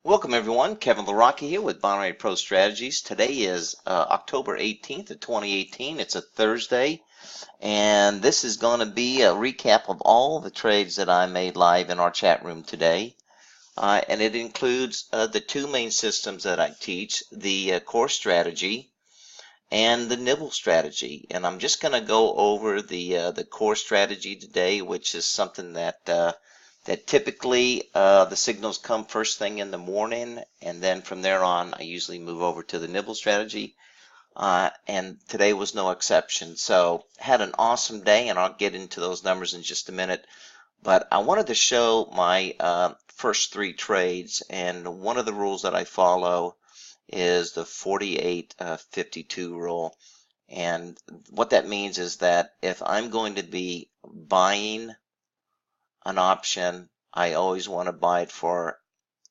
Welcome everyone, Kevin LaRocca here with Binary Pro Strategies. Today is October 18th of 2018. It's a Thursday, and this is going to be a recap of all the trades that I made live in our chat room today. And it includes the two main systems that I teach, the core strategy and the nibble strategy. And I'm just going to go over the core strategy today, which is something that typically the signals come first thing in the morning, and then from there on I usually move over to the nibble strategy, and today was no exception. So had an awesome day, and I'll get into those numbers in just a minute, but I wanted to show my first three trades, and one of the rules that I follow is the 48-52 rule. And what that means is that if I'm going to be buying an option, I always want to buy it for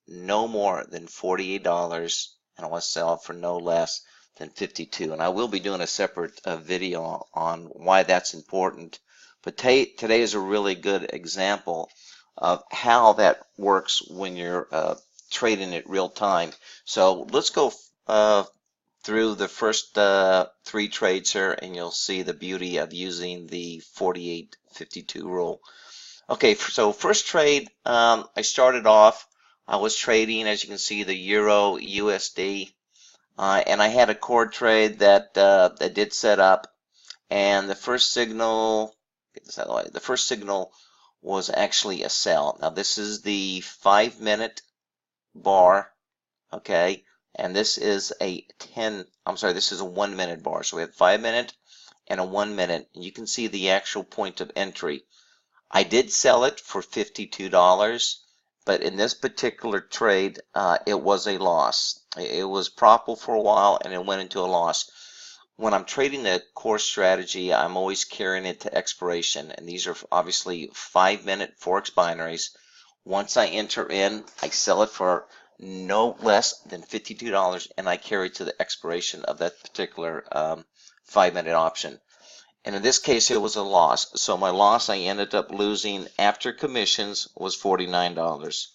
no more than $48, and I want to sell it for no less than 52. And I will be doing a separate video on why that's important. But today is a really good example of how that works when you're trading it real time. So let's go through the first three trades here, and you'll see the beauty of using the 48-52 rule. Okay, so first trade, I started off, I was trading, as you can see, the Euro USD, and I had a core trade that did set up, and the first signal, get this out of the way, the first signal was actually a sell. Now this is the 5-minute bar, okay, and this is a 1-minute bar. So we have 5-minute and a 1-minute, and you can see the actual point of entry. I did sell it for $52, but in this particular trade, it was a loss. It was profitable for a while, and it went into a loss. When I'm trading the core strategy, I'm always carrying it to expiration, and these are obviously 5-minute Forex binaries. Once I enter in, I sell it for no less than $52, and I carry it to the expiration of that particular 5-minute option. And in this case, it was a loss. So my loss I ended up losing after commissions was $49.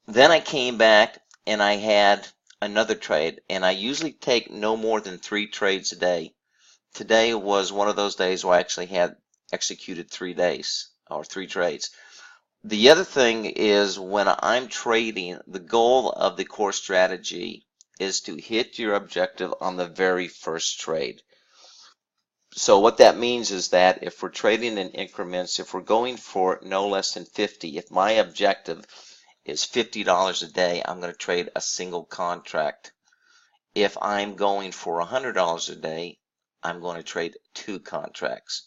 Then I came back and I had another trade. And I usually take no more than 3 trades a day. Today was one of those days where I actually had executed 3 days or 3 trades. The other thing is when I'm trading, the goal of the core strategy is to hit your objective on the very first trade. So what that means is that if we're trading in increments, if we're going for no less than 50, if my objective is $50 a day, I'm going to trade a single contract. If I'm going for $100 a day, I'm going to trade 2 contracts.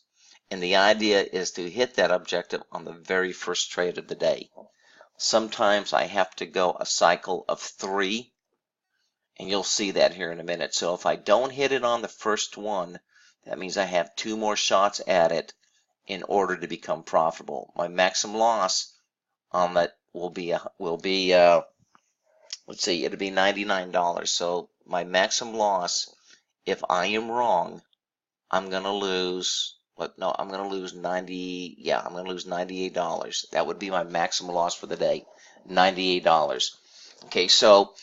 And the idea is to hit that objective on the very first trade of the day. Sometimes I have to go a cycle of 3, and you'll see that here in a minute. So if I don't hit it on the first one, that means I have 2 more shots at it in order to become profitable. My maximum loss on that will be let's see, it'll be $99. So my maximum loss, if I am wrong, I'm gonna lose. No, I'm gonna lose 90. Yeah, I'm gonna lose $98. That would be my maximum loss for the day, $98. Okay, so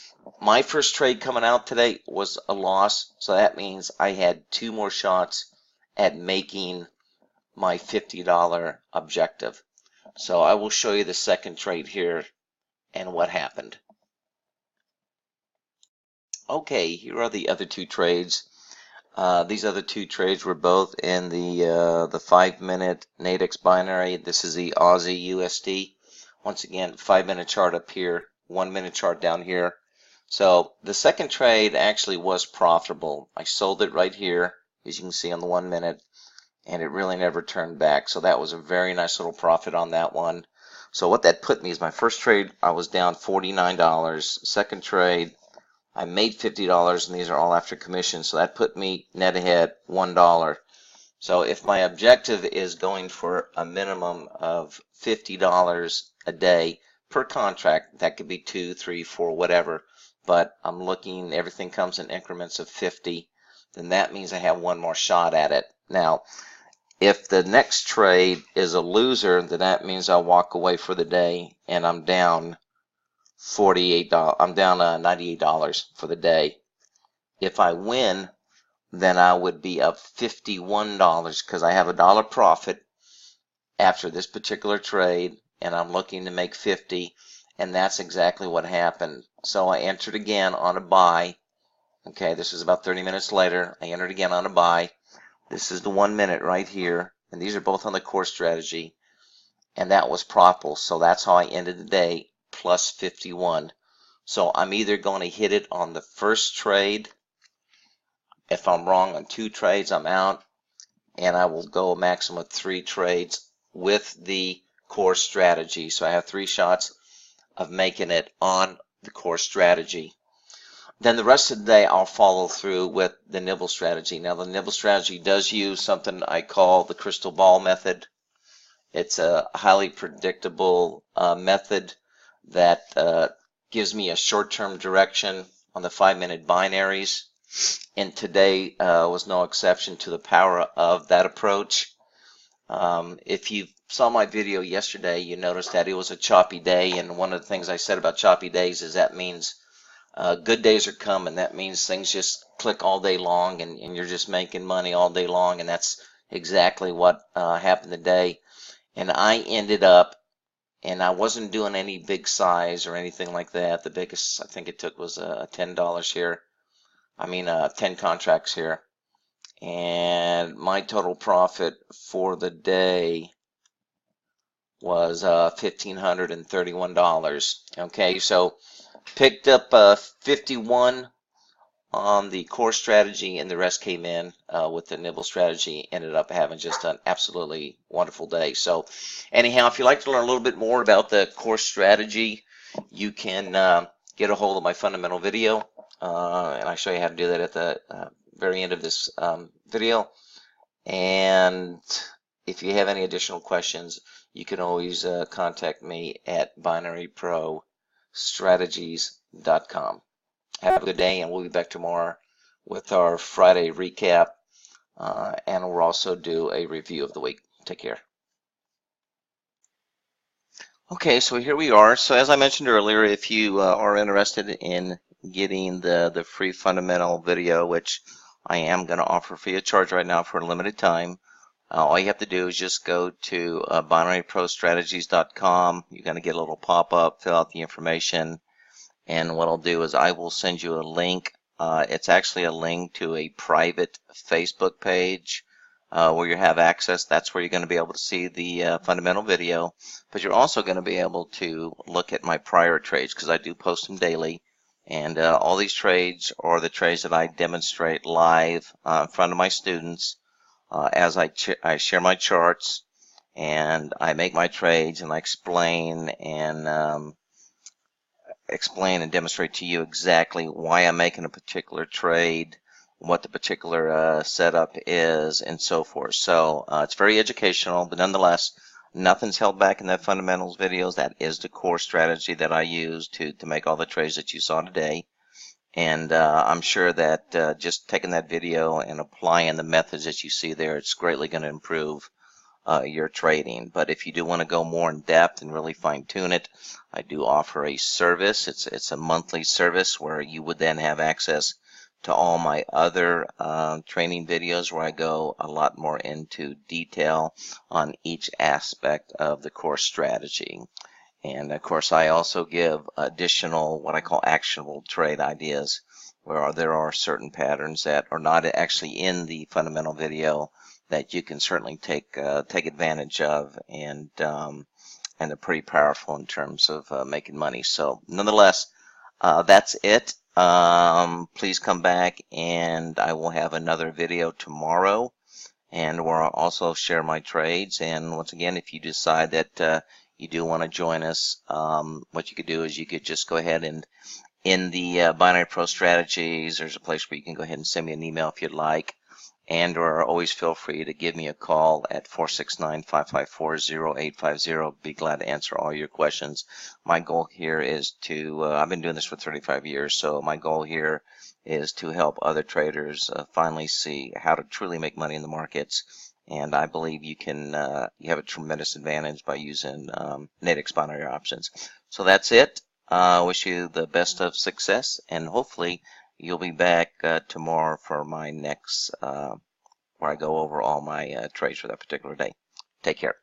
my first trade coming out today was a loss, so that means I had 2 more shots at making my $50 objective. So I will show you the second trade here and what happened. Okay, here are the other 2 trades. These other 2 trades were both in the 5-minute Nadex binary. This is the Aussie USD. Once again, 5-minute chart up here, 1-minute chart down here. So the second trade actually was profitable. I sold it right here, as you can see on the 1-minute, and it really never turned back. So that was a very nice little profit on that one. So what that put me is my first trade, I was down $49. Second trade, I made $50, and these are all after commission. So that put me net ahead $1. So if my objective is going for a minimum of $50 a day per contract, that could be 2, 3, 4, whatever, but I'm looking, everything comes in increments of 50, then that means I have 1 more shot at it. Now, if the next trade is a loser, then that means I'll walk away for the day and I'm down $48. I'm down $98 for the day. If I win, then I would be up $51 because I have a dollar profit after this particular trade, and I'm looking to make 50, and that's exactly what happened. So I entered again on a buy. Okay, this is about 30 minutes later. I entered again on a buy. This is the 1 minute right here, and these are both on the core strategy, and that was profitable. So that's how I ended the day, plus 51. So I'm either going to hit it on the first trade. If I'm wrong on 2 trades, I'm out, and I will go a maximum of 3 trades with the core strategy. So I have 3 shots of making it on the core strategy. Then the rest of the day I'll follow through with the nibble strategy. Now the nibble strategy does use something I call the crystal ball method. It's a highly predictable method that gives me a short-term direction on the 5-minute binaries. And today was no exception to the power of that approach. If you saw my video yesterday, you noticed that it was a choppy day, and one of the things I said about choppy days is that means good days are coming. That means things just click all day long, and you're just making money all day long, and that's exactly what happened today. And I ended up, and I wasn't doing any big size or anything like that. The biggest I think it took was $10 here. 10 contracts here. And my total profit for the day was $1,531. Okay, so picked up 51 on the core strategy, and the rest came in with the nibble strategy. Ended up having just an absolutely wonderful day. So anyhow, if you'd like to learn a little bit more about the core strategy, you can get a hold of my fundamental video, and I show you how to do that at the very end of this video. And if you have any additional questions, you can always contact me at binaryprostrategies.com. Have a good day, and we'll be back tomorrow with our Friday recap, and we'll also do a review of the week. Take care. Okay, so here we are. So as I mentioned earlier, if you are interested in getting the free fundamental video, which I am going to offer free of charge right now for a limited time, all you have to do is just go to binaryprostrategies.com. You're going to get a little pop-up, fill out the information, and what I'll do is I will send you a link. It's actually a link to a private Facebook page where you have access. That's where you're going to be able to see the fundamental video, but you're also going to be able to look at my prior trades because I do post them daily. And all these trades are the trades that I demonstrate live in front of my students as I share my charts, and I make my trades, and I explain and demonstrate to you exactly why I'm making a particular trade, what the particular setup is, and so forth. So it's very educational, but nonetheless, nothing's held back in that fundamentals videos. That is the core strategy that I use to make all the trades that you saw today. And I'm sure that just taking that video and applying the methods that you see there, it's greatly going to improve your trading. But if you do want to go more in depth and really fine tune it, I do offer a service. It's a monthly service where you would then have access to all my other training videos where I go a lot more into detail on each aspect of the core strategy. And of course, I also give additional what I call actionable trade ideas, where there are certain patterns that are not actually in the fundamental video that you can certainly take advantage of, and they're pretty powerful in terms of making money. So nonetheless, that's it. Please come back, and I will have another video tomorrow, and where I'll also share my trades. And once again, if you decide that you do want to join us, what you could do is you could just go ahead and in the Binary Pro Strategies, there's a place where you can go ahead and send me an email if you'd like, and or always feel free to give me a call at 469-554-0850. Be glad to answer all your questions. My goal here is to, I've been doing this for 35 years, so my goal here is to help other traders finally see how to truly make money in the markets. And I believe you can, you have a tremendous advantage by using Nadex binary options. So that's it. Wish you the best of success, and hopefully you'll be back tomorrow for my next, where I go over all my trades for that particular day. Take care.